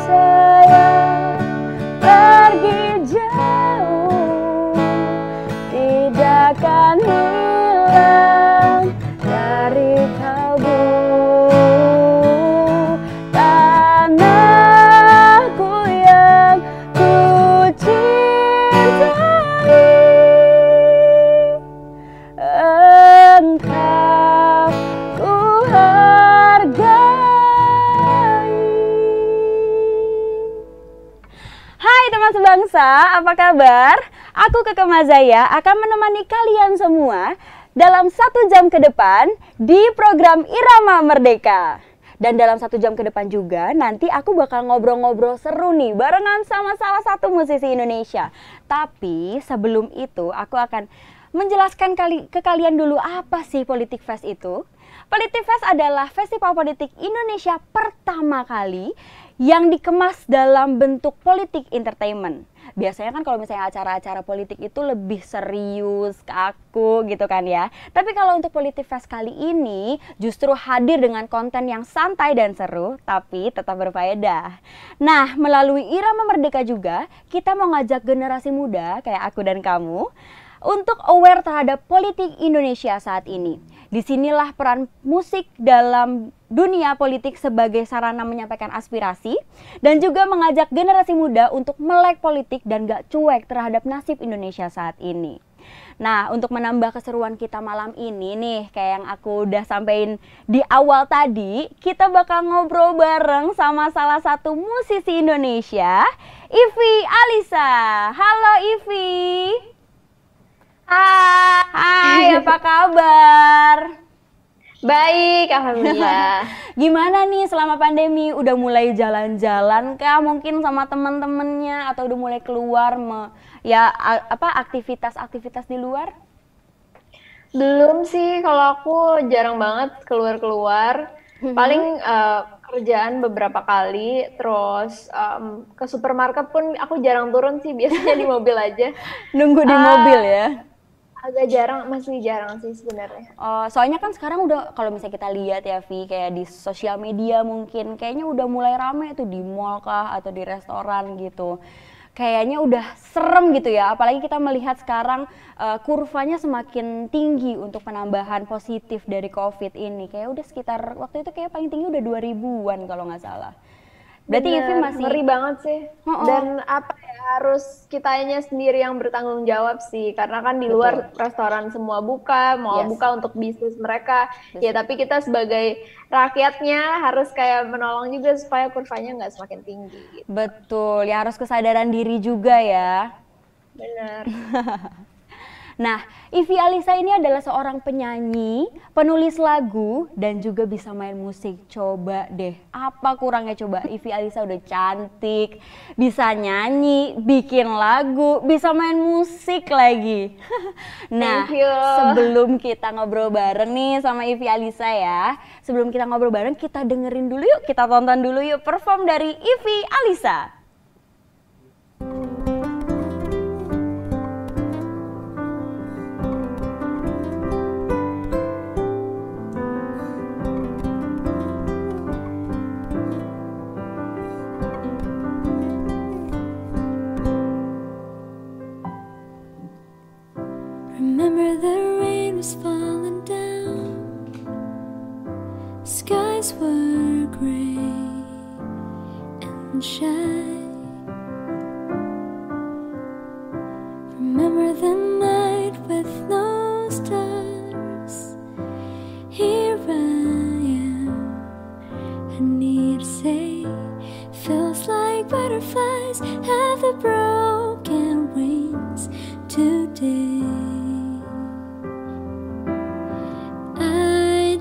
sayang pergi jauh, tidak akan hilang dari kalbu. Tanahku yang ku cintai, engkau ku hargai. Hai teman sebangsa, apa kabar? Aku Keke Mazaya akan menemani kalian semua dalam 1 jam ke depan di program Irama Merdeka. Dan dalam 1 jam ke depan juga nanti aku bakal ngobrol-ngobrol seru nih barengan sama salah satu musisi Indonesia. Tapi sebelum itu aku akan menjelaskan ke kalian dulu apa sih Politik Fest itu. Politik Fest adalah festival politik Indonesia pertama kali yang dikemas dalam bentuk politik entertainment. Biasanya kan kalau misalnya acara-acara politik itu lebih serius, kaku gitu kan ya. Tapi kalau untuk Politik Fest kali ini justru hadir dengan konten yang santai dan seru, tapi tetap berfaedah. Nah, melalui Irama Merdeka juga, kita mau ngajak generasi muda kayak aku dan kamu untuk aware terhadap politik Indonesia saat ini. Disinilah peran musik dalam dunia politik sebagai sarana menyampaikan aspirasi dan juga mengajak generasi muda untuk melek politik dan gak cuek terhadap nasib Indonesia saat ini. Nah, untuk menambah keseruan kita malam ini nih, kayak yang aku udah sampein di awal tadi, kita bakal ngobrol bareng sama salah satu musisi Indonesia, Ivy Alisa. Halo Ivy. Hai, apa kabar? Baik, alhamdulillah. Gimana nih selama pandemi? Udah mulai jalan-jalan kah mungkin sama temen-temennya atau udah mulai keluar aktivitas-aktivitas di luar? Belum sih, kalau aku jarang banget keluar-keluar. Paling kerjaan beberapa kali, terus ke supermarket pun aku jarang turun sih, biasanya di mobil aja. Nunggu di mobil ya? Agak jarang, masih jarang sih sebenarnya. Soalnya kan sekarang udah, kalau misalnya kita lihat ya Vi, kayak di sosial media mungkin kayaknya udah mulai rame tuh di mall kah atau di restoran gitu. Kayaknya udah serem gitu ya, apalagi kita melihat sekarang kurvanya semakin tinggi untuk penambahan positif dari COVID ini. Kayak udah sekitar, waktu itu kayak paling tinggi udah 2000-an kalau nggak salah. Berarti Ivy masih ngeri banget sih. Dan apa ya, harus kitanya sendiri yang bertanggung jawab sih, karena kan di luar restoran semua buka, mall buka untuk bisnis mereka. Ya tapi kita sebagai rakyatnya harus kayak menolong juga supaya kurvanya nggak semakin tinggi gitu. Betul, ya harus kesadaran diri juga ya. Benar. Nah, Ivy Alisa ini adalah seorang penyanyi, penulis lagu, dan juga bisa main musik. Coba deh, apa kurangnya coba? Ivy Alisa udah cantik, bisa nyanyi, bikin lagu, bisa main musik lagi. Nah, sebelum kita ngobrol bareng nih sama Ivy Alisa ya, sebelum kita ngobrol bareng, kita dengerin dulu yuk, kita tonton dulu yuk perform dari Ivy Alisa. Remember the rain was falling down, skies were gray and shy. Remember the night with no stars. Here I am, I need to say, feels like butterflies have the broken wings today.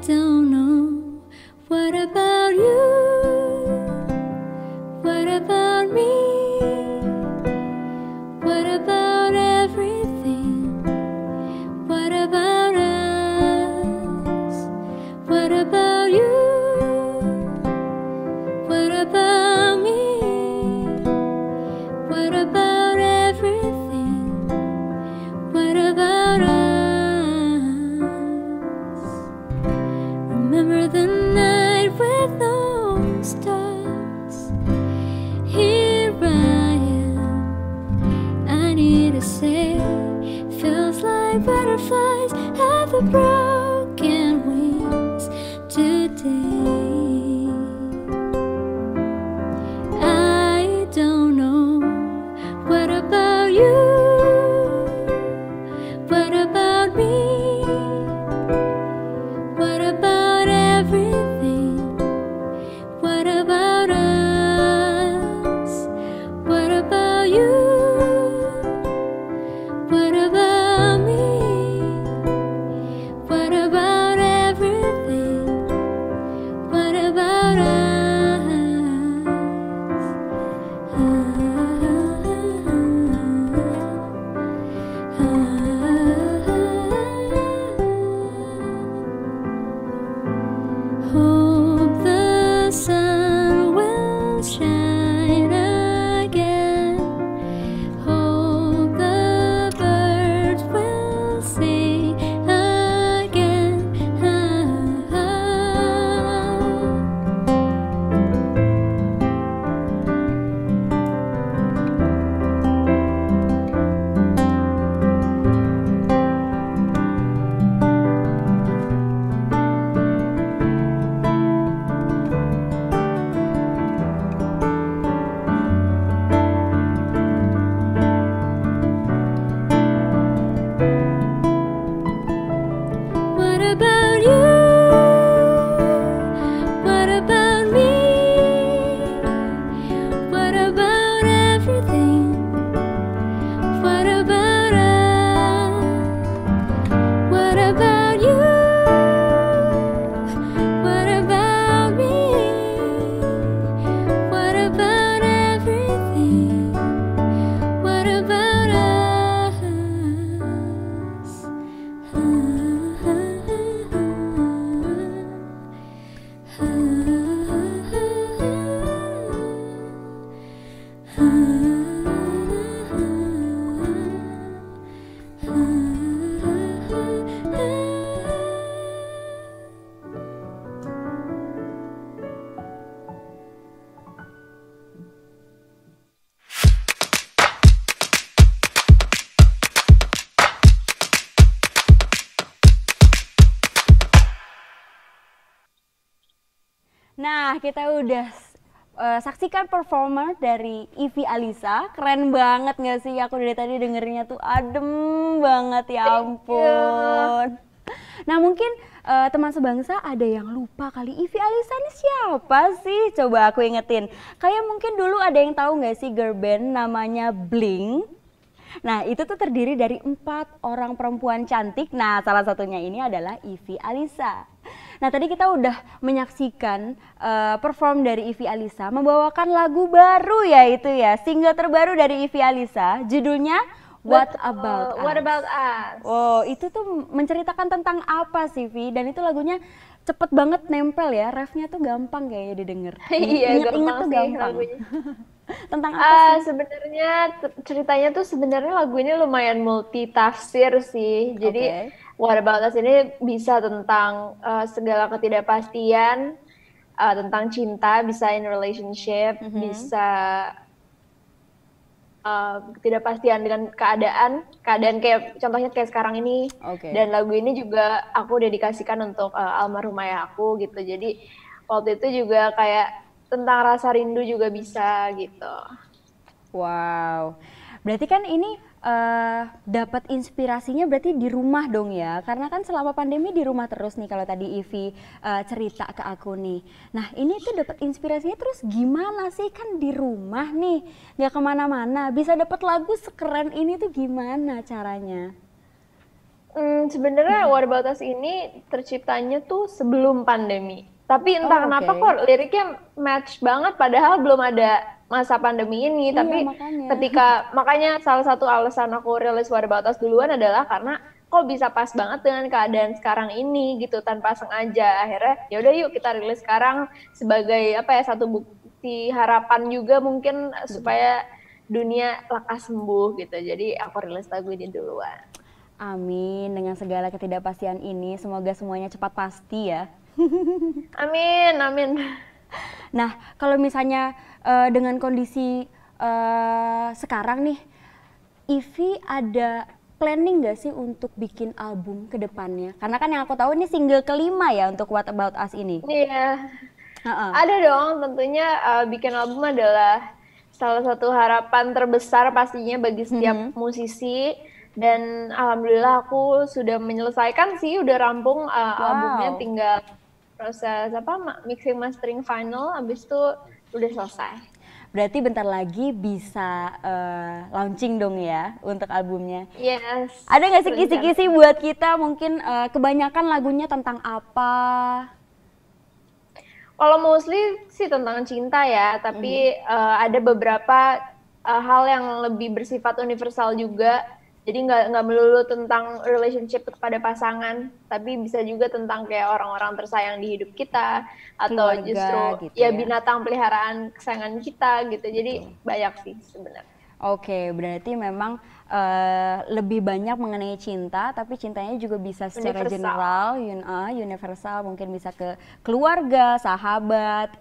Don't know. What about you? What about me? What about everything? What about us? What about you? What about me? What about everything? What about us? Remember the night with no stars. butterflies have the broken wings today. I don't know, what about you? What about me? What about everything? What about us? What about you? What about me? What about everything? What about us? Hope the sun will shine again. Hope the birds will sing again. What about you? What about me? What about everything? What about us? What about you? What about me? What about everything? What about us? Nah, kita udah saksikan performer dari Ivy Alisa. Keren banget nggak sih? Aku dari tadi dengernya tuh adem banget, ya ampun. Nah, mungkin teman sebangsa ada yang lupa kali, Ivy Alisa ini siapa sih? Coba aku ingetin. Kalian mungkin dulu ada yang tahu nggak sih girl band namanya Blink? Nah, itu tuh terdiri dari 4 orang perempuan cantik. Nah, salah satunya ini adalah Ivy Alisa. Nah, tadi kita udah menyaksikan perform dari Ivy Alisa membawakan lagu baru, yaitu ya single terbaru dari Ivy Alisa, judulnya What About Us. What About Us. Oh, itu tuh menceritakan tentang apa sih, Vi? Dan itu lagunya cepet banget nempel ya, refnya tuh gampang kayaknya didengar. Iya, Ingat-ingat tuh sih gampang. lagunya. Tentang apa sih? Sebenarnya ceritanya tuh sebenarnya lagu ini lumayan multitafsir sih. Jadi What About Us ini bisa tentang segala ketidakpastian, tentang cinta, bisa in relationship, bisa ketidakpastian dengan keadaan kayak contohnya kayak sekarang ini. Dan lagu ini juga aku dedikasikan untuk almarhum ayah aku gitu. Jadi waktu itu juga kayak tentang rasa rindu juga bisa gitu. Wow, berarti kan ini dapat inspirasinya berarti di rumah dong ya, karena kan selama pandemi di rumah terus nih kalau tadi Ivy cerita ke aku nih. Nah, ini tuh dapat inspirasinya terus gimana sih, kan di rumah nih nggak kemana-mana, bisa dapat lagu sekeren ini tuh gimana caranya? Sebenarnya What About Us ini terciptanya tuh sebelum pandemi. Tapi entah kenapa kok liriknya match banget padahal belum ada masa pandemi ini. Tapi makanya salah satu alasan aku rilis What About Us duluan adalah karena kok bisa pas banget dengan keadaan sekarang ini gitu, tanpa sengaja. Akhirnya ya udah yuk kita rilis sekarang sebagai satu bukti harapan juga mungkin supaya dunia lekas sembuh gitu. Jadi aku rilis lagu ini duluan. Amin, dengan segala ketidakpastian ini semoga semuanya cepat pasti ya. Amin, amin. Nah, kalau misalnya dengan kondisi sekarang nih, Ivy ada planning nggak sih untuk bikin album ke depannya? Karena kan yang aku tahu ini single kelima ya untuk What About Us ini. Iya. Ada dong, tentunya bikin album adalah salah satu harapan terbesar pastinya bagi setiap musisi. Dan alhamdulillah aku sudah menyelesaikan sih, udah rampung albumnya, tinggal proses mixing mastering final, habis itu udah selesai. Berarti bentar lagi bisa launching dong ya untuk albumnya. Yes. Ada nggak sih kisi-kisi buat kita, mungkin kebanyakan lagunya tentang apa? Kalau mostly sih tentang cinta ya, tapi ada beberapa hal yang lebih bersifat universal juga. Jadi nggak melulu tentang relationship kepada pasangan, tapi bisa juga tentang kayak orang-orang tersayang di hidup kita, atau keluarga, justru gitu ya binatang peliharaan kesayangan kita gitu. Jadi banyak sih sebenarnya. Oke, berarti memang lebih banyak mengenai cinta, tapi cintanya juga bisa secara general, universal, mungkin bisa ke keluarga, sahabat,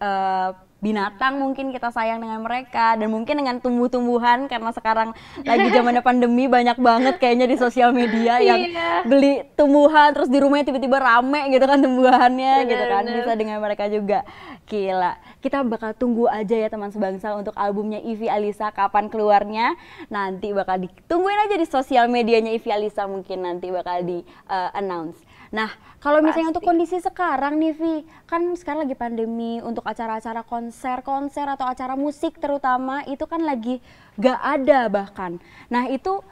binatang mungkin kita sayang dengan mereka, dan mungkin dengan tumbuh-tumbuhan, karena sekarang lagi zamannya pandemi banyak banget kayaknya di sosial media yang beli tumbuhan terus di rumahnya tiba-tiba rame gitu kan tumbuhannya, gitu kan, bisa dengan mereka juga. Gila, kita bakal tunggu aja ya teman sebangsa untuk albumnya Ivy Alisa kapan keluarnya, nanti bakal ditungguin aja di sosial medianya Ivy Alisa, mungkin nanti bakal di announce. Nah, kalau misalnya untuk kondisi sekarang nih Vi, kan sekarang lagi pandemi, untuk acara-acara konser atau acara musik terutama itu kan lagi gak ada bahkan. Nah itu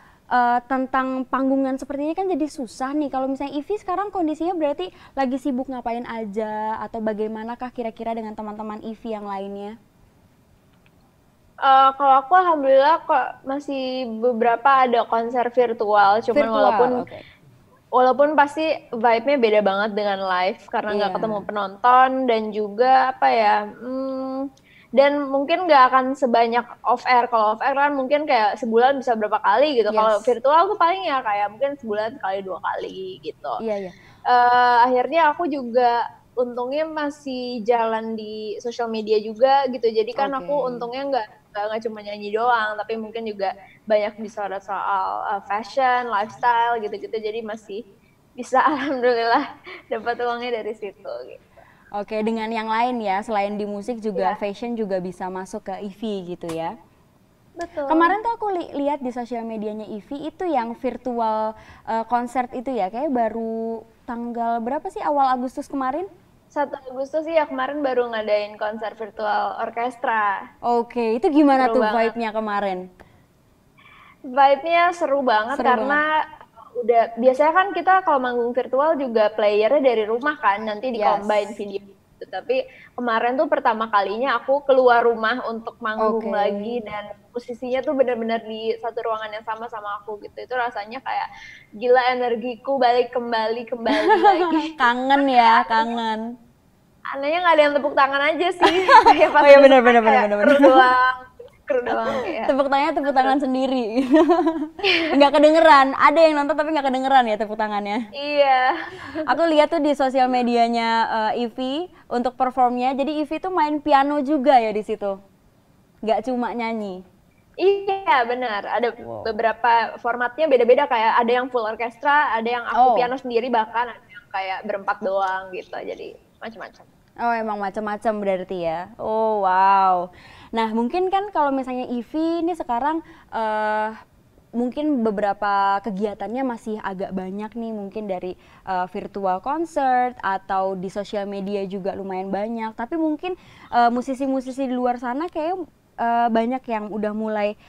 tentang panggungan seperti ini kan jadi susah nih. Kalau misalnya Ivy sekarang kondisinya berarti lagi sibuk ngapain aja, atau bagaimanakah kira-kira dengan teman-teman Ivy yang lainnya? Kalau aku alhamdulillah kok masih beberapa ada konser virtual, cuman walaupun pasti vibe-nya beda banget dengan live karena nggak ketemu penonton, dan juga dan mungkin nggak akan sebanyak off air. Kalau off air kan mungkin kayak sebulan bisa berapa kali gitu. Kalau virtual tuh paling ya kayak mungkin sebulan sekali 2 kali gitu. Akhirnya aku juga untungnya masih jalan di sosial media juga gitu. Jadi kan aku untungnya nggak cuma nyanyi doang, tapi mungkin juga banyak disorot soal fashion, lifestyle gitu-gitu. Jadi masih bisa alhamdulillah dapat uangnya dari situ gitu. Oke, dengan yang lain ya, selain di musik juga fashion juga bisa masuk ke Ivy gitu ya. Betul. Kemarin tuh aku lihat di sosial medianya Ivy itu yang virtual konser itu ya, kayak baru tanggal berapa sih, awal Agustus kemarin? 1 Agustus sih ya, kemarin baru ngadain konser virtual orkestra. Oke, itu gimana seru tuh vibe-nya kemarin? Vibe-nya seru banget karena udah biasanya kan kita kalau manggung virtual juga playernya dari rumah kan, nanti di-combine video gitu. Tapi kemarin tuh pertama kalinya aku keluar rumah untuk manggung lagi, dan posisinya tuh benar-benar di satu ruangan yang sama aku gitu. Itu rasanya kayak gila, energiku balik kembali lagi. Kangen ya, kangen. Anehnya nggak ada yang tepuk tangan aja sih. Oh iya benar. Kru doang ya. Tepuk tangan sendiri. Nggak kedengeran. Ada yang nonton tapi nggak kedengeran ya tepuk tangannya. Iya. Aku lihat tuh di sosial medianya Ivy untuk performnya. Jadi Ivy tuh main piano juga ya di situ. Nggak cuma nyanyi. Iya benar. Ada beberapa formatnya beda-beda, kayak ada yang full orkestra, ada yang aku piano sendiri, bahkan ada yang kayak berempat doang gitu. Jadi macam-macam. Oh emang macam-macam berarti ya. Oh wow. Nah mungkin kan kalau misalnya Ivy ini sekarang mungkin beberapa kegiatannya masih agak banyak nih, mungkin dari virtual concert atau di sosial media juga lumayan banyak. Tapi mungkin musisi-musisi di luar sana kayak banyak yang udah mulai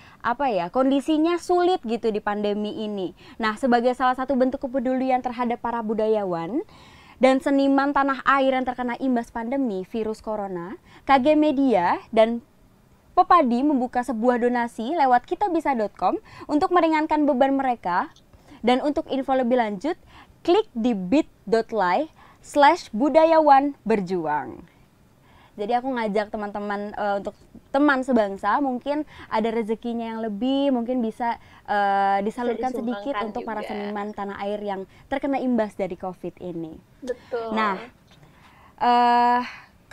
kondisinya sulit gitu di pandemi ini. Nah sebagai salah satu bentuk kepedulian terhadap para budayawan dan seniman tanah air yang terkena imbas pandemi virus corona, KG Media dan Pepadi membuka sebuah donasi lewat kitabisa.com untuk meringankan beban mereka. Dan untuk info lebih lanjut, klik di bit.ly/budayawanberjuang. Jadi aku ngajak teman-teman untuk teman sebangsa, mungkin ada rezekinya yang lebih, mungkin bisa disalurkan sedikit untuk para seniman tanah air yang terkena imbas dari COVID ini. Betul. Nah,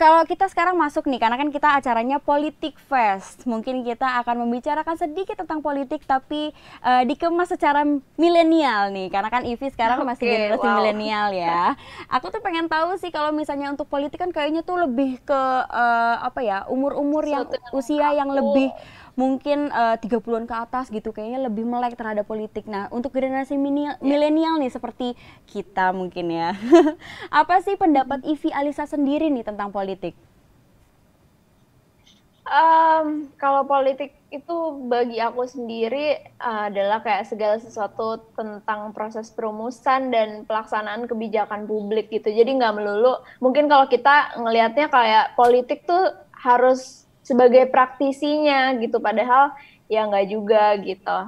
kalau kita sekarang masuk nih, karena kan kita acaranya Politik Fest, mungkin kita akan membicarakan sedikit tentang politik, tapi dikemas secara milenial nih, karena kan Ivy sekarang masih generasi milenial ya. Aku tuh pengen tahu sih kalau misalnya untuk politik kan kayaknya tuh lebih ke umur-umur yang usia yang lebih mungkin 30-an ke atas gitu, kayaknya lebih melek terhadap politik. Nah, untuk generasi milenial nih seperti kita mungkin ya. Apa sih pendapat Ivy Alisa sendiri nih tentang politik? Kalau politik itu bagi aku sendiri adalah kayak segala sesuatu tentang proses perumusan dan pelaksanaan kebijakan publik gitu. Jadi nggak melulu, mungkin kalau kita ngelihatnya kayak politik tuh harus sebagai praktisinya gitu, padahal ya nggak juga gitu.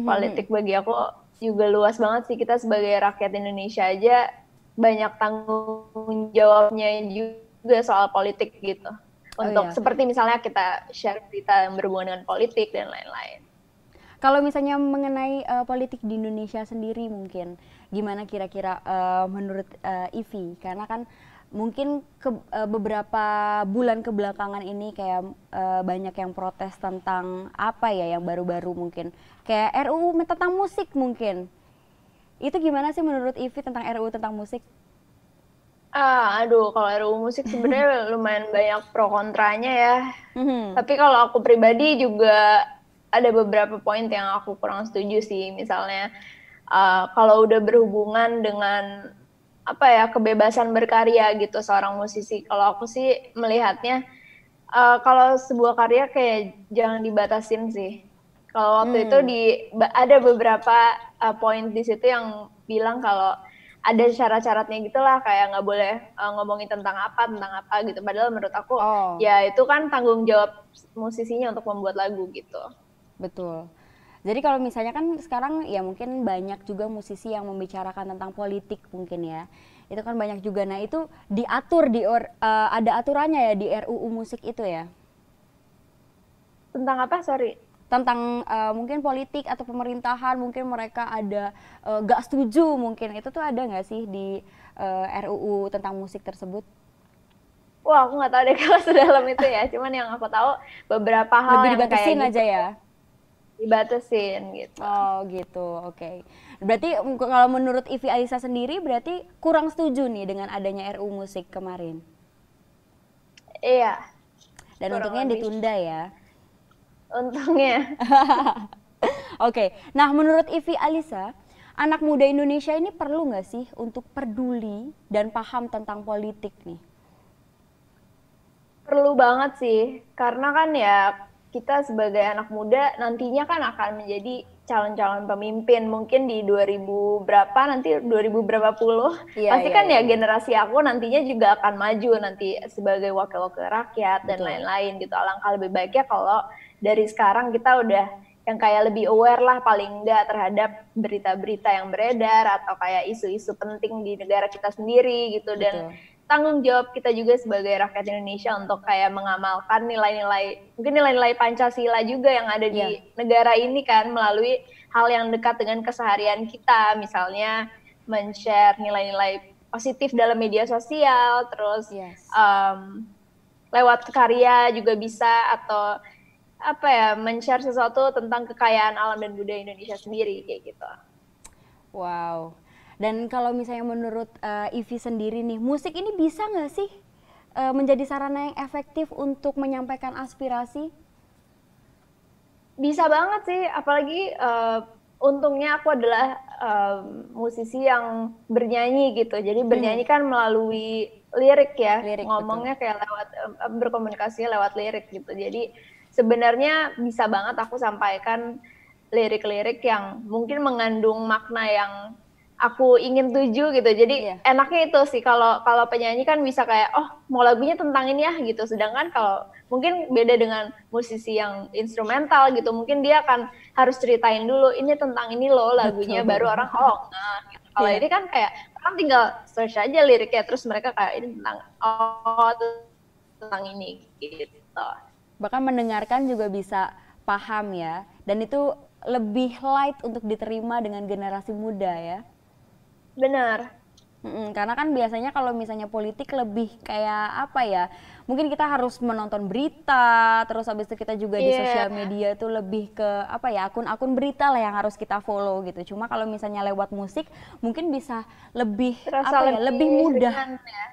Politik bagi aku juga luas banget sih, kita sebagai rakyat Indonesia aja banyak tanggung jawabnya juga soal politik gitu. Untuk seperti misalnya kita share berita yang berhubungan dengan politik dan lain-lain. Kalau misalnya mengenai politik di Indonesia sendiri mungkin gimana kira-kira menurut Ivy, karena kan mungkin beberapa bulan kebelakangan ini kayak banyak yang protes tentang apa ya yang baru-baru mungkin kayak RUU tentang musik mungkin. Itu gimana sih menurut Ivy tentang RUU tentang musik? Kalau RUU musik sebenarnya lumayan banyak pro kontranya ya. Tapi kalau aku pribadi juga ada beberapa poin yang aku kurang setuju sih. Misalnya kalau udah berhubungan dengan kebebasan berkarya gitu seorang musisi. Kalau aku sih melihatnya kalau sebuah karya kayak jangan dibatasin sih. Kalau waktu itu ada beberapa poin di situ yang bilang kalau ada syarat-syaratnya gitulah, kayak nggak boleh ngomongin tentang apa gitu. Padahal menurut aku ya itu kan tanggung jawab musisinya untuk membuat lagu gitu. Betul. Jadi kalau misalnya kan sekarang ya mungkin banyak juga musisi yang membicarakan tentang politik mungkin ya. Itu kan banyak juga. Nah itu diatur ada aturannya ya di RUU musik itu ya. Tentang apa? Sorry. Tentang mungkin politik atau pemerintahan, mungkin mereka ada gak setuju mungkin. Itu tuh ada nggak sih di RUU tentang musik tersebut? Wah, aku nggak tahu deh kalau sedalam itu ya. Cuman yang aku tahu beberapa hal lebih yang dibatasin kayak aja ya. Dibatasin gitu. Oh gitu, oke. Berarti kalau menurut Ivy Alisa sendiri berarti kurang setuju nih dengan adanya RUU musik kemarin? Iya. Dan untungnya ditunda ya? Untungnya. Oke, nah menurut Ivy Alisa, anak muda Indonesia ini perlu nggak sih untuk peduli dan paham tentang politik nih? Perlu banget sih, karena kan ya kita sebagai anak muda nantinya kan akan menjadi calon-calon pemimpin mungkin di 2000 berapa nanti 2000 berapa puluh pasti kan ya generasi aku nantinya juga akan maju nanti sebagai wakil-wakil rakyat dan lain-lain gitu. Alangkah lebih baiknya kalau dari sekarang kita udah yang kayak lebih aware lah paling enggak terhadap berita-berita yang beredar atau kayak isu-isu penting di negara kita sendiri gitu. Dan tanggung jawab kita juga sebagai rakyat Indonesia untuk kayak mengamalkan nilai-nilai, mungkin nilai-nilai Pancasila juga yang ada di negara ini kan, melalui hal yang dekat dengan keseharian kita, misalnya men-share nilai-nilai positif dalam media sosial, terus lewat karya juga bisa, atau men-share sesuatu tentang kekayaan alam dan budaya Indonesia sendiri, kayak gitu. Wow. Dan kalau misalnya menurut Ivy sendiri nih, musik ini bisa nggak sih menjadi sarana yang efektif untuk menyampaikan aspirasi? Bisa banget sih, apalagi untungnya aku adalah musisi yang bernyanyi gitu. Jadi bernyanyi kan melalui lirik ya, ngomongnya kayak lewat berkomunikasi lewat lirik gitu. Jadi sebenarnya bisa banget aku sampaikan lirik-lirik yang mungkin mengandung makna yang aku ingin tuju gitu. Jadi enaknya itu sih, kalau penyanyi kan bisa kayak mau lagunya tentang ini ya gitu. Sedangkan kalau mungkin beda dengan musisi yang instrumental gitu, mungkin dia akan harus ceritain dulu ini tentang ini loh lagunya, baru orang gitu. Kalau ini kan kayak orang tinggal search aja liriknya, terus mereka kayak ini tentang ini gitu. Bahkan mendengarkan juga bisa paham ya, dan itu lebih light untuk diterima dengan generasi muda ya. Benar. Karena kan biasanya kalau misalnya politik lebih kayak apa ya, mungkin kita harus menonton berita, terus habis itu kita juga di sosial media tuh lebih ke apa ya, akun-akun berita lah yang harus kita follow gitu. Cuma kalau misalnya lewat musik mungkin bisa lebih Terasa apa ya, lebih mudah. Ya.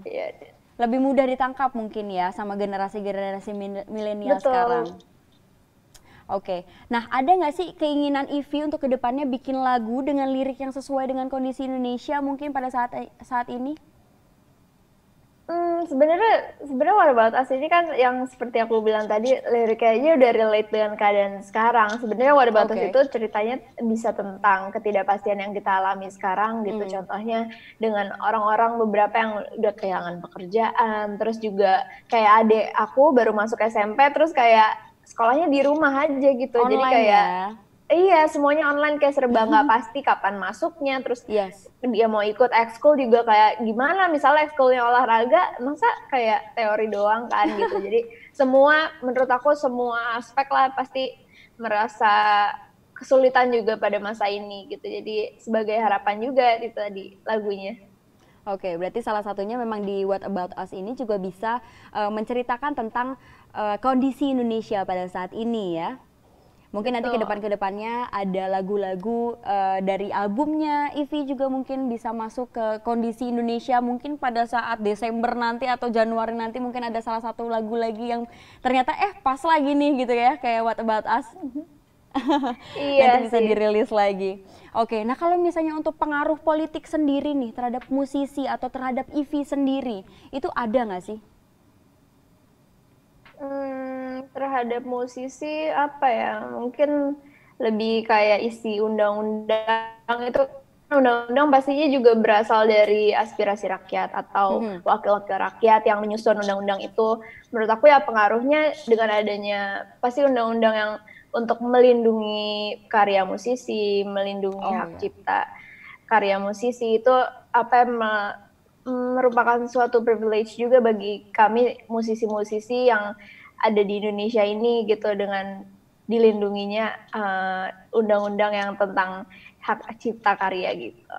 Iya. Lebih mudah ditangkap mungkin ya sama generasi-generasi milenial sekarang. Oke, nah ada nggak sih keinginan Ivy untuk kedepannya bikin lagu dengan lirik yang sesuai dengan kondisi Indonesia mungkin pada saat ini? Sebenarnya What About Us ini kan yang seperti aku bilang tadi, liriknya aja udah relate dengan keadaan sekarang. Sebenarnya What About Us itu ceritanya bisa tentang ketidakpastian yang kita alami sekarang gitu. Contohnya dengan orang-orang beberapa yang udah kehilangan pekerjaan, terus juga kayak adik aku baru masuk SMP terus kayak sekolahnya di rumah aja gitu. Online, jadi kayak iya, semuanya online, kayak serba nggak pasti kapan masuknya, terus dia mau ikut ekskul juga kayak gimana, misalnya ekskulnya olahraga, masa kayak teori doang kan gitu. Jadi semua, menurut aku semua aspek lah pasti merasa kesulitan juga pada masa ini gitu. Jadi sebagai harapan juga itu tadi lagunya. Oke, berarti salah satunya memang di What About Us ini juga bisa menceritakan tentang kondisi Indonesia pada saat ini ya. Mungkin nanti kedepannya ada lagu-lagu dari albumnya Ivy juga mungkin bisa masuk ke kondisi Indonesia, mungkin pada saat Desember nanti atau Januari nanti mungkin ada salah satu lagu lagi yang ternyata pas lagi nih gitu ya, kayak What About Us. Nanti bisa dirilis lagi. Oke, nah kalau misalnya untuk pengaruh politik sendiri nih terhadap musisi atau terhadap Ivy sendiri, itu ada nggak sih? Terhadap musisi apa ya, mungkin lebih kayak isi undang-undang itu, undang-undang pastinya juga berasal dari aspirasi rakyat atau wakil-wakil rakyat yang menyusun undang-undang itu. Menurut aku ya pengaruhnya dengan adanya pasti undang-undang yang untuk melindungi karya musisi, melindungi hak cipta karya musisi itu apa merupakan suatu privilege juga bagi kami musisi-musisi yang ada di Indonesia ini gitu, dengan dilindunginya undang-undang yang tentang hak cipta karya gitu.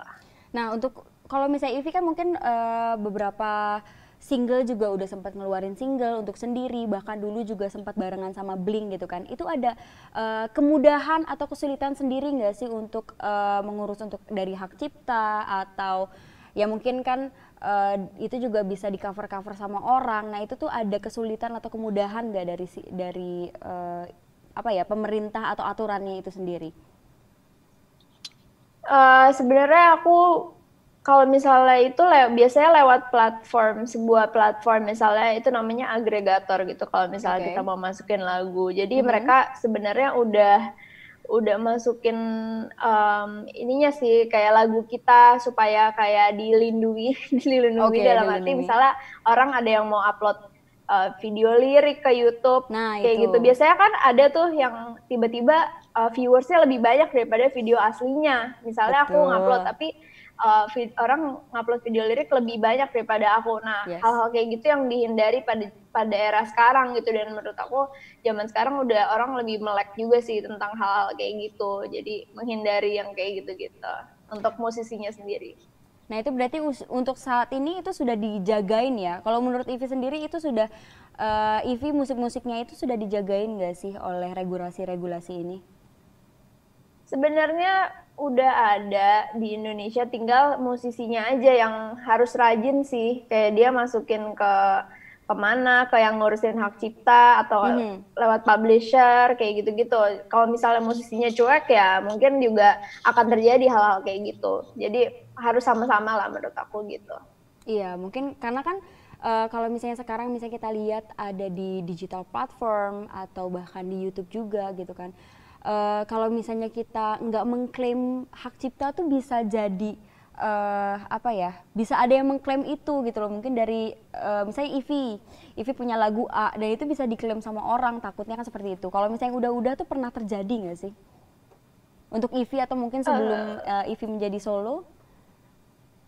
Nah, untuk kalau misalnya Ivy kan mungkin beberapa single juga udah sempat ngeluarin single untuk sendiri, bahkan dulu juga sempat barengan sama Blink gitu kan. Itu ada kemudahan atau kesulitan sendiri nggak sih untuk mengurus untuk dari hak cipta, atau ya mungkin kan itu juga bisa di cover sama orang. Nah itu tuh ada kesulitan atau kemudahan nggak dari apa ya, pemerintah atau aturannya itu sendiri? Sebenarnya aku kalau misalnya itu biasanya lewat sebuah platform misalnya itu namanya agregator gitu, kalau misalnya kita mau masukin lagu. Jadi mereka sebenarnya udah masukin ininya sih, kayak lagu kita supaya kayak dilindungi dalam arti misalnya orang ada yang mau upload video lirik ke YouTube, kayak gitu. Biasanya kan ada tuh yang tiba-tiba viewersnya lebih banyak daripada video aslinya. Misalnya aku ngupload tapi orang ngupload video lirik lebih banyak daripada aku. Nah, hal-hal kayak gitu yang dihindari pada era sekarang gitu. Dan menurut aku zaman sekarang udah orang lebih melek juga sih tentang hal-hal kayak gitu. Jadi menghindari yang kayak gitu-gitu untuk musisinya sendiri. Nah itu berarti untuk saat ini itu sudah dijagain ya. Kalau menurut Ivy sendiri itu sudah Ivy musik-musiknya itu sudah dijagain nggak sih oleh regulasi-regulasi ini? Sebenarnya udah ada di Indonesia, tinggal musisinya aja yang harus rajin sih. Kayak dia masukin ke kemana, ke yang ngurusin hak cipta atau lewat publisher kayak gitu-gitu. Kalau misalnya musisinya cuek ya mungkin juga akan terjadi hal-hal kayak gitu. Jadi harus sama-sama lah menurut aku gitu. Iya, mungkin karena kan kalau misalnya sekarang misalnya kita lihat ada di digital platform atau bahkan di YouTube juga gitu kan. Kalau misalnya kita nggak mengklaim hak cipta tuh bisa jadi apa ya, bisa ada yang mengklaim itu gitu loh. Mungkin dari misalnya Ivy punya lagu A dan itu bisa diklaim sama orang, takutnya kan seperti itu. Kalau misalnya udah tuh pernah terjadi nggak sih untuk Ivy atau mungkin sebelum Ivy menjadi solo?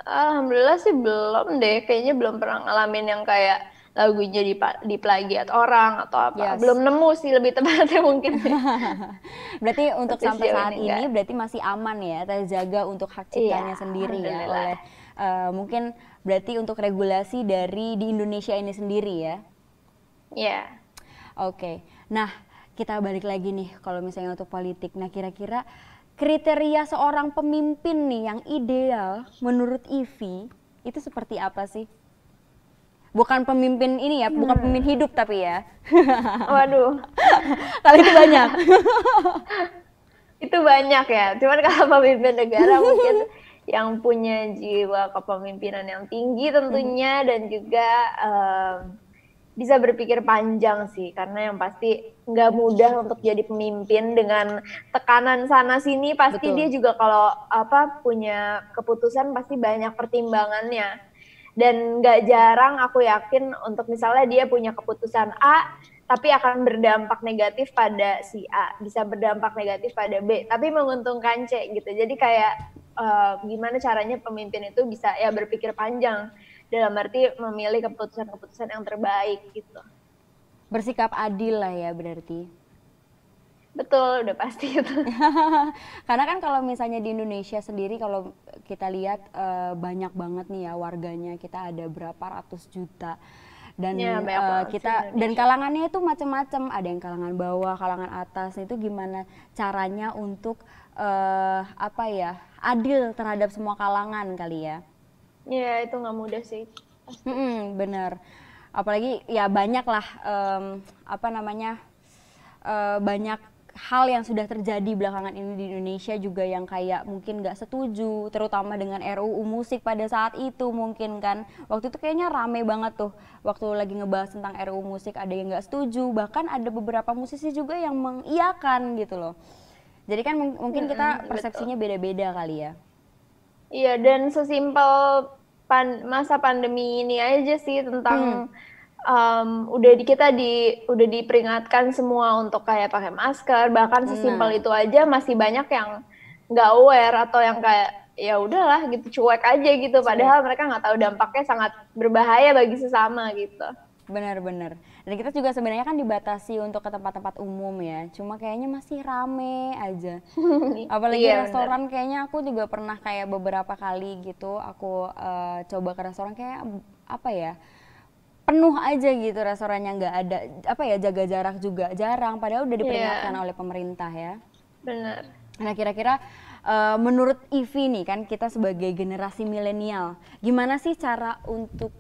Alhamdulillah sih belum deh, kayaknya belum pernah ngalamin yang kayak lagunya diplagiat orang atau apa. Belum nemu sih lebih tepatnya mungkin. Berarti untuk sampai saat ini berarti masih aman ya, terjaga untuk hak ciptanya sendiri ya oleh mungkin berarti untuk regulasi dari di Indonesia ini sendiri ya. Iya. Oke. Nah, kita balik lagi nih kalau misalnya untuk politik. Nah, kira-kira kriteria seorang pemimpin nih yang ideal menurut Ivy itu seperti apa sih? Bukan pemimpin ini ya, bukan pemimpin hidup tapi ya. Waduh. Kalau itu banyak. Itu banyak ya. Cuman kalau pemimpin negara mungkin yang punya jiwa kepemimpinan yang tinggi tentunya dan juga bisa berpikir panjang sih, karena yang pasti nggak mudah untuk jadi pemimpin dengan tekanan sana sini. Pasti dia juga kalau punya keputusan pasti banyak pertimbangannya, dan nggak jarang aku yakin untuk misalnya dia punya keputusan A tapi akan berdampak negatif pada si A, bisa berdampak negatif pada B tapi menguntungkan C gitu. Jadi kayak gimana caranya pemimpin itu bisa ya berpikir panjang dalam arti memilih keputusan-keputusan yang terbaik gitu. Bersikap adil lah ya berarti. Betul, udah pasti itu. Karena kan kalau misalnya di Indonesia sendiri kalau kita lihat banyak banget nih ya warganya, kita ada berapa ratus juta. Dan ya, kita dan kalangannya itu macam-macam, ada yang kalangan bawah, kalangan atas. Itu gimana caranya untuk adil terhadap semua kalangan kali ya? Ya itu nggak mudah sih. Bener. Apalagi ya banyak lah banyak hal yang sudah terjadi belakangan ini di Indonesia juga yang kayak mungkin nggak setuju, terutama dengan RUU musik pada saat itu mungkin kan. Waktu itu kayaknya rame banget tuh waktu lagi ngebahas tentang RUU musik, ada yang nggak setuju, bahkan ada beberapa musisi juga yang mengiyakan gitu loh. Jadi kan mungkin kita persepsinya beda-beda kali ya. Iya, dan sesimpel masa pandemi ini aja sih tentang udah diperingatkan semua untuk kayak pakai masker, bahkan sesimpel itu aja masih banyak yang nggak aware atau yang kayak ya udahlah gitu, cuek aja gitu, padahal mereka nggak tahu dampaknya sangat berbahaya bagi sesama gitu. Benar-benar. Dan kita juga sebenarnya kan dibatasi untuk ke tempat-tempat umum ya, cuma kayaknya masih rame aja. Apalagi restoran, kayaknya aku juga pernah kayak beberapa kali gitu aku coba ke restoran, kayak penuh aja gitu restorannya, nggak ada jaga jarak juga jarang, padahal udah diperingatkan oleh pemerintah ya. Benar. Nah kira-kira menurut Ivy nih kan kita sebagai generasi milenial, gimana sih cara untuk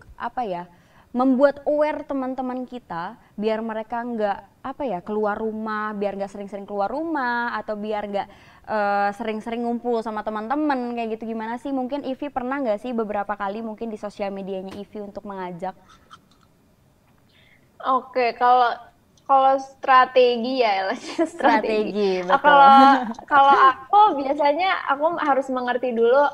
membuat aware teman-teman kita biar mereka nggak keluar rumah, biar nggak sering-sering keluar rumah, atau biar nggak sering-sering ngumpul sama teman-teman kayak gitu. Gimana sih? Mungkin Ivy pernah nggak sih beberapa kali mungkin di sosial medianya Ivy untuk mengajak? Oke, kalau strategi ya, strategi. Kalau aku biasanya aku harus mengerti dulu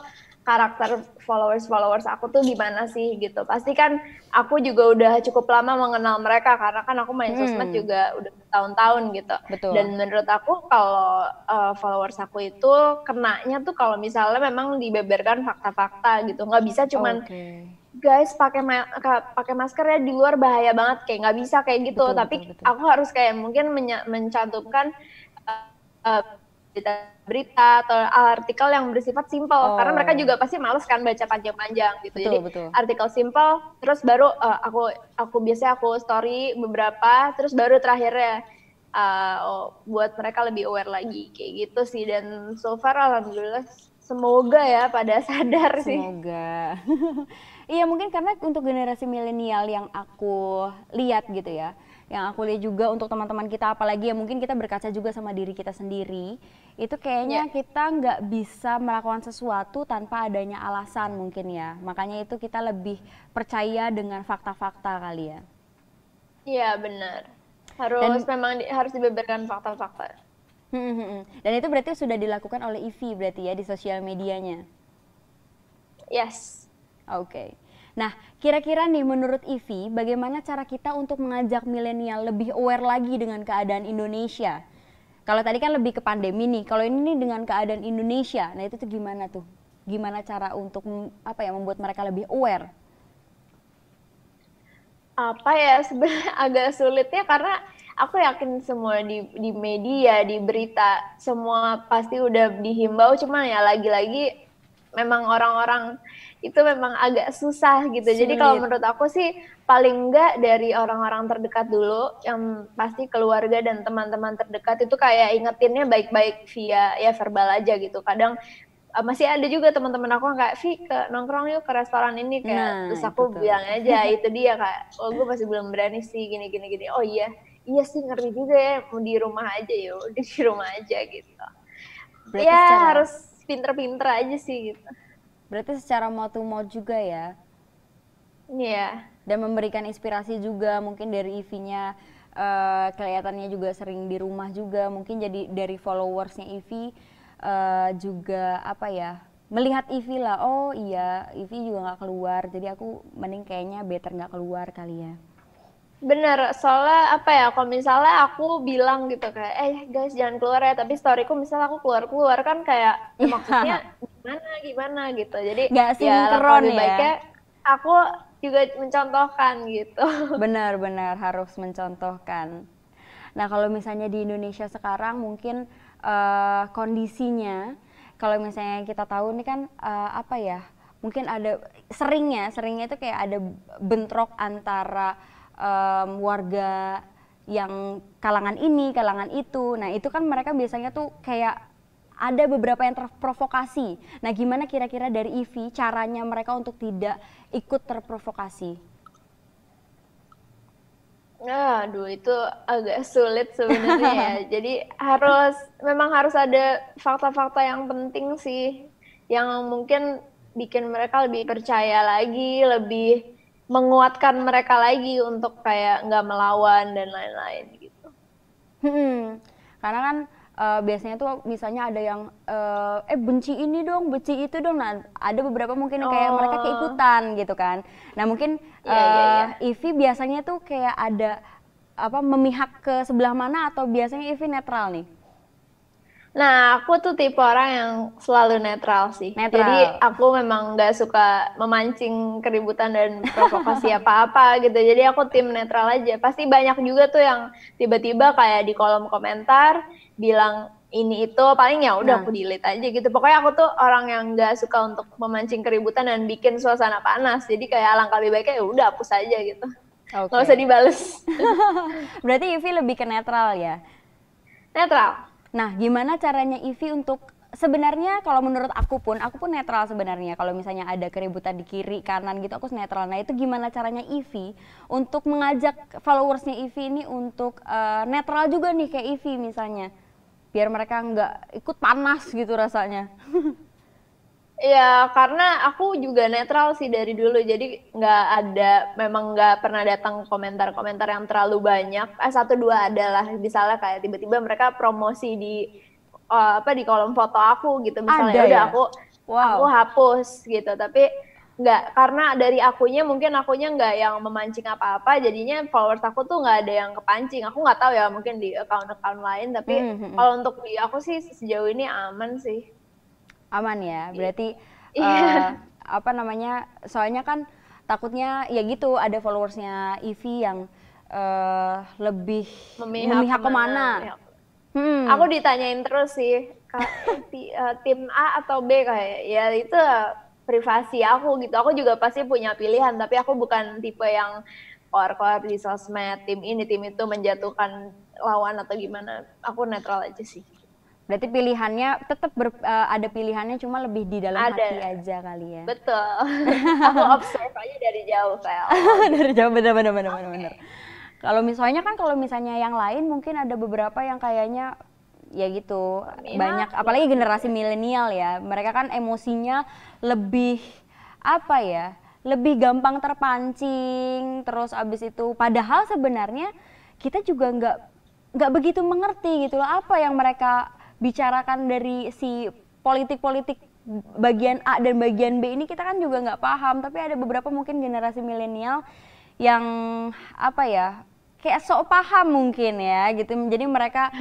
karakter followers aku tuh gimana sih gitu. Pasti kan aku juga udah cukup lama mengenal mereka karena kan aku main sosmed juga udah tahun-tahun gitu. Betul. Dan menurut aku kalau followers aku itu kenanya tuh kalau misalnya memang dibeberkan fakta-fakta gitu. Nggak bisa cuman guys pakai masker ya di luar bahaya banget, kayak nggak bisa kayak gitu. Tapi aku harus kayak mungkin mencantumkan berita atau artikel yang bersifat simpel, karena mereka juga pasti males kan baca panjang-panjang gitu. Jadi artikel simpel, terus baru aku biasanya aku story beberapa, terus baru terakhirnya buat mereka lebih aware lagi kayak gitu sih. Dan so far alhamdulillah semoga ya pada sadar sih. Semoga. Iya mungkin karena untuk generasi milenial yang aku lihat gitu ya, yang aku lihat juga untuk teman-teman kita, apalagi ya mungkin kita berkaca juga sama diri kita sendiri, itu kayaknya kita nggak bisa melakukan sesuatu tanpa adanya alasan mungkin ya. Makanya itu kita lebih percaya dengan fakta-fakta kali ya. Iya benar. Harus dibeberkan fakta-fakta. Dan itu berarti sudah dilakukan oleh Ivy berarti ya di sosial medianya? Yes. Oke. Nah, kira-kira nih menurut Ivy, bagaimana cara kita untuk mengajak milenial lebih aware lagi dengan keadaan Indonesia? Kalau tadi kan lebih ke pandemi nih, kalau ini nih dengan keadaan Indonesia, nah itu tuh gimana tuh? Gimana cara untuk membuat mereka lebih aware? Apa ya, sebenarnya agak sulitnya karena aku yakin semua di media, di berita, semua pasti udah dihimbau, cuman ya lagi-lagi memang orang-orang itu memang agak susah gitu. Jadi kalau Sulit. menurut aku sih paling enggak dari orang-orang terdekat dulu, yang pasti keluarga dan teman-teman terdekat itu kayak ingetinnya baik-baik via ya verbal aja gitu. Kadang masih ada juga teman-teman aku yang kayak, "Vi, ke nongkrong yuk ke restoran ini," kayak Nah, terus itu aku tuh. bilang aja, itu dia Kak, "Oh, gue masih belum berani sih gini gini gini." "Oh iya, iya sih ngerti juga ya, mau di rumah aja ya udah di rumah aja," gitu. Berarti Ya secara harus pinter-pinter aja sih gitu. berarti secara mouth to mouth juga ya. Iya. Dan memberikan inspirasi juga mungkin dari Ivy-nya, kelihatannya juga sering di rumah juga, mungkin jadi dari followersnya Ivy juga apa ya, melihat Ivy lah, oh iya Ivy juga nggak keluar, jadi aku mending kayaknya better nggak keluar kali ya. Bener, soalnya apa ya, kalau misalnya aku bilang gitu kayak, guys jangan keluar ya, tapi storyku misalnya aku keluar-keluar kan kayak, maksudnya gimana gitu. Jadi Nggak ya langkah sinkron lebih ya. baiknya aku juga mencontohkan gitu. Benar-benar harus mencontohkan. Nah, kalau misalnya di Indonesia sekarang mungkin kondisinya, kalau misalnya kita tahu nih kan apa ya, mungkin ada seringnya itu kayak ada bentrok antara warga yang kalangan ini, kalangan itu. Nah, itu kan mereka biasanya tuh kayak ada beberapa yang terprovokasi. Nah, gimana kira-kira dari Ivy caranya mereka untuk tidak ikut terprovokasi? Aduh, itu agak sulit sebenarnya ya. Jadi memang harus ada fakta-fakta yang penting sih, yang mungkin bikin mereka lebih percaya lagi, lebih menguatkan mereka lagi untuk kayak nggak melawan dan lain-lain gitu. Karena kan biasanya tuh misalnya ada yang benci ini dong, benci itu dong. Nah, ada beberapa mungkin kayak mereka Oh, keikutan gitu kan. Nah, mungkin iya. Ivy biasanya tuh kayak ada apa memihak ke sebelah mana atau biasanya Ivy netral nih? Nah, aku tuh tipe orang yang selalu netral sih. Jadi Netral. aku memang nggak suka memancing keributan dan provokasi apa-apa gitu. Jadi aku tim netral aja. Pasti banyak juga tuh yang tiba-tiba kayak di kolom komentar bilang ini itu, paling ya udah Nah, aku delete aja gitu. Pokoknya aku tuh orang yang nggak suka untuk memancing keributan dan bikin suasana panas. Jadi kayak alangkah lebih baiknya ya udah hapus aja gitu. Nggak oke. usah dibales. Berarti Ivy lebih ke netral ya. Netral. Nah, gimana caranya Ivy untuk sebenarnya kalau menurut aku pun netral sebenarnya. Kalau misalnya ada keributan di kiri kanan gitu aku netral. Nah, itu gimana caranya Ivy untuk mengajak followersnya Ivy ini untuk netral juga nih kayak Ivy misalnya. Biar mereka nggak ikut panas gitu rasanya. Ya, karena aku juga netral sih dari dulu, jadi memang nggak pernah datang komentar-komentar yang terlalu banyak. Satu dua adalah, misalnya kayak tiba-tiba mereka promosi di kolom foto aku gitu, misalnya Ada ya udah ya? aku Wow. hapus gitu, tapi nggak, karena dari mungkin akunya nggak yang memancing apa-apa, jadinya followers aku tuh nggak ada yang kepancing. Aku nggak tahu ya, mungkin di account-account lain, tapi kalau untuk di aku sih sejauh ini aman sih. Aman ya, berarti Iya. apa namanya, soalnya kan takutnya ya gitu ada followersnya Ivy yang lebih memihak kemana. Memihak. Aku Hmm, ditanyain terus sih, tim A atau B, kayak ya itu privasi aku gitu. Aku juga pasti punya pilihan, tapi aku bukan tipe yang koar-koar di sosmed, tim ini tim itu menjatuhkan lawan atau gimana. Aku netral aja sih. berarti pilihannya tetap ada pilihannya cuma lebih di dalam hati Ada, aja kali ya. betul. Aku observe aja dari jauh kayak Dari gitu. jauh bener. Kalau misalnya kan kalau misalnya yang lain mungkin ada beberapa yang kayaknya ya gitu banyak Memihak apalagi gitu generasi ya. milenial ya mereka kan emosinya lebih apa ya lebih gampang terpancing terus abis itu padahal sebenarnya kita juga nggak begitu mengerti gitu loh apa yang mereka bicarakan dari si politik-politik bagian A dan bagian B ini kita kan juga nggak paham tapi ada beberapa mungkin generasi milenial yang apa ya kayak sok paham mungkin ya gitu jadi mereka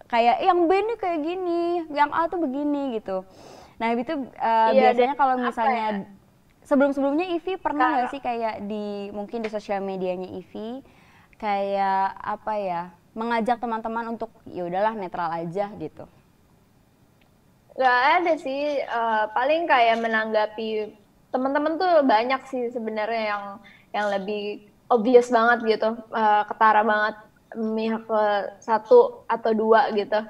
kayak yang B ini kayak gini yang A tuh begini gitu nah itu Iya, dan biasanya kalau apa ya? misalnya sebelum-sebelumnya Ivy pernah nggak sih kayak mungkin di sosial medianya Ivy kayak apa ya, mengajak teman-teman untuk ya udahlah netral aja gitu? Nggak ada sih, paling kayak menanggapi teman-teman tuh banyak sih sebenarnya yang lebih obvious banget gitu, ketara banget memihak ke satu atau dua gitu.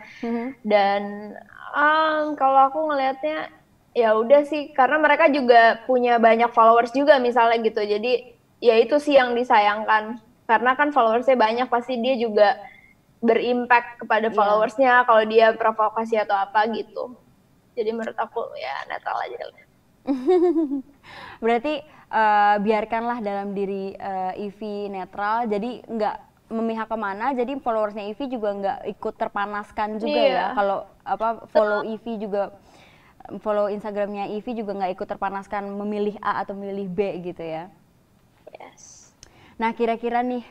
Dan kalau aku ngelihatnya ya udah sih, karena mereka juga punya banyak followers juga misalnya gitu, jadi ya itu sih yang disayangkan, karena kan followersnya banyak, pasti dia juga berimpact kepada followersnya kalau dia provokasi atau apa gitu. Jadi menurut aku ya netral aja lah. Berarti biarkanlah dalam diri Ivy netral, jadi nggak memihak kemana, jadi followersnya Ivy juga nggak ikut terpanaskan juga ya. Kalau follow Ivy juga, follow Instagramnya Ivy juga nggak ikut terpanaskan memilih A atau memilih B gitu ya. Yes. Nah kira-kira nih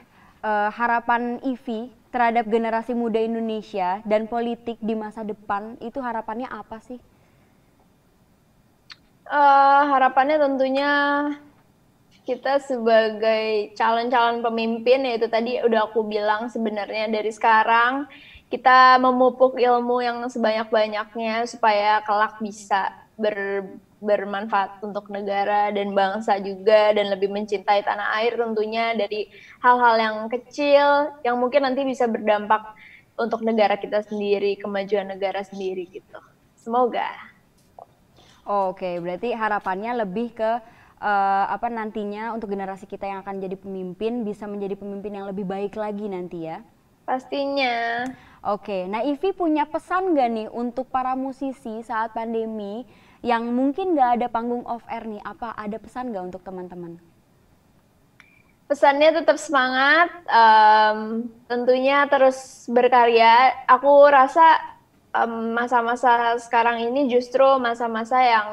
harapan Ivy terhadap generasi muda Indonesia dan politik di masa depan itu harapannya apa sih? Harapannya tentunya kita sebagai calon-calon pemimpin, yaitu tadi udah aku bilang sebenarnya dari sekarang kita memupuk ilmu yang sebanyak-banyaknya supaya kelak bisa bermanfaat untuk negara dan bangsa juga, dan lebih mencintai tanah air tentunya, dari hal-hal yang kecil yang mungkin nanti bisa berdampak untuk negara kita sendiri, kemajuan negara sendiri gitu. Semoga. Oke, berarti harapannya lebih ke nantinya untuk generasi kita yang akan jadi pemimpin bisa menjadi pemimpin yang lebih baik lagi nanti ya. Pastinya. Oke, nah Ivy punya pesan gak nih untuk para musisi saat pandemi yang mungkin gak ada panggung off air nih, apa ada pesan gak untuk teman-teman? Pesannya tetap semangat, tentunya terus berkarya. Aku rasa masa-masa sekarang ini justru masa-masa yang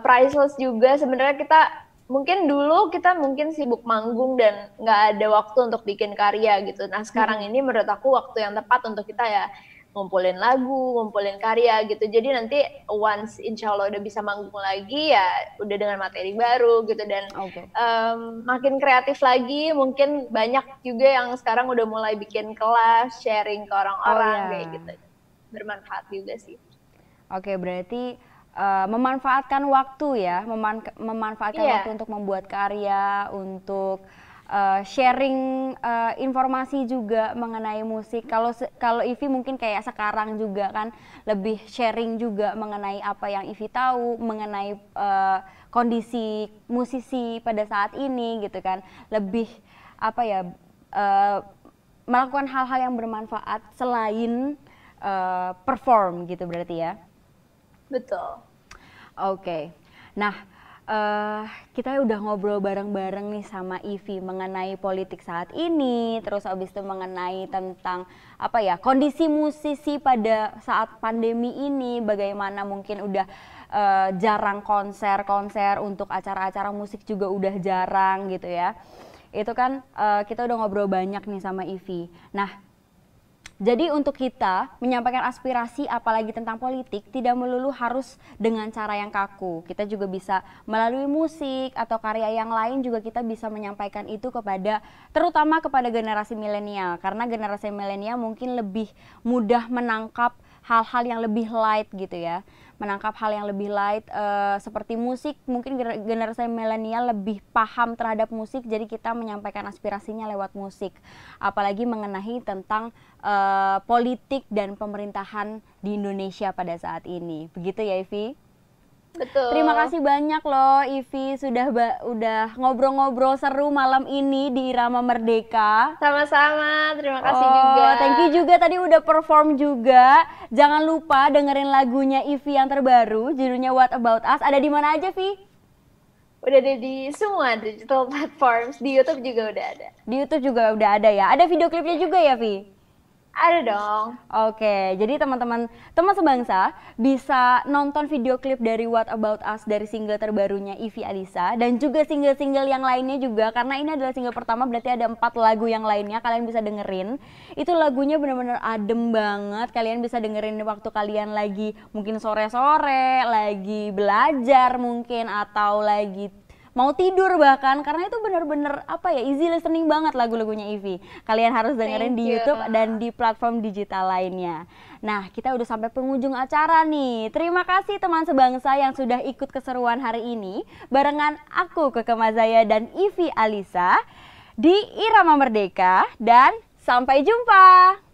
priceless juga. Sebenarnya mungkin sibuk manggung dan nggak ada waktu untuk bikin karya gitu. Nah sekarang ini menurut aku waktu yang tepat untuk kita ya ngumpulin lagu, ngumpulin karya gitu. Jadi nanti once insya Allah udah bisa manggung lagi ya udah dengan materi baru gitu, dan makin kreatif lagi. Mungkin banyak juga yang sekarang udah mulai bikin kelas, sharing ke orang-orang kayak gitu. Bermanfaat juga sih. Oke, berarti memanfaatkan waktu ya, memanfaatkan waktu untuk membuat karya, untuk sharing informasi juga mengenai musik. Kalau Ivy mungkin kayak sekarang juga kan lebih sharing juga mengenai apa yang Ivy tahu mengenai kondisi musisi pada saat ini gitu kan. Lebih melakukan hal-hal yang bermanfaat selain perform gitu berarti ya? Betul. Oke. Nah, kita udah ngobrol bareng-bareng nih sama Ivy mengenai politik saat ini, terus abis itu mengenai tentang kondisi musisi pada saat pandemi ini, bagaimana mungkin udah jarang konser untuk acara-acara musik juga udah jarang gitu ya. Itu kan kita udah ngobrol banyak nih sama Ivy. Nah, jadi untuk kita menyampaikan aspirasi apalagi tentang politik tidak melulu harus dengan cara yang kaku. Kita juga bisa melalui musik atau karya yang lain juga kita bisa menyampaikan itu terutama kepada generasi milenial. Karena generasi milenial mungkin lebih mudah menangkap hal-hal yang lebih light gitu ya. Menangkap hal yang lebih light seperti musik, mungkin generasi milenial lebih paham terhadap musik, jadi kita menyampaikan aspirasinya lewat musik. Apalagi mengenai tentang politik dan pemerintahan di Indonesia pada saat ini. Begitu ya Ivy? Betul. Terima kasih banyak loh Ivy udah ngobrol-ngobrol seru malam ini di Irama Merdeka. Sama-sama, terima kasih juga. Thank you juga tadi udah perform juga. Jangan lupa dengerin lagunya Ivy yang terbaru, judulnya What About Us. Ada di mana aja, Vi? Udah ada di semua digital platforms, di YouTube juga udah ada. Di YouTube juga udah ada ya. Ada video klipnya juga ya, Vi? Ada dong. Oke, jadi teman-teman sebangsa bisa nonton video klip dari What About Us dari single terbarunya Ivy Alisa dan juga single-single yang lainnya juga, karena ini adalah single pertama berarti ada 4 lagu yang lainnya kalian bisa dengerin. Itu lagunya bener-bener adem banget, kalian bisa dengerin waktu kalian lagi mungkin sore-sore, lagi belajar mungkin atau lagi mau tidur bahkan, karena itu bener-bener apa ya, easy listening banget lagu-lagunya Ivy. Kalian harus dengerin di YouTube dan di platform digital lainnya. Nah, kita udah sampai penghujung acara nih. Terima kasih teman sebangsa yang sudah ikut keseruan hari ini barengan aku Keke Mazaya dan Ivy Alisa di Irama Merdeka, dan sampai jumpa.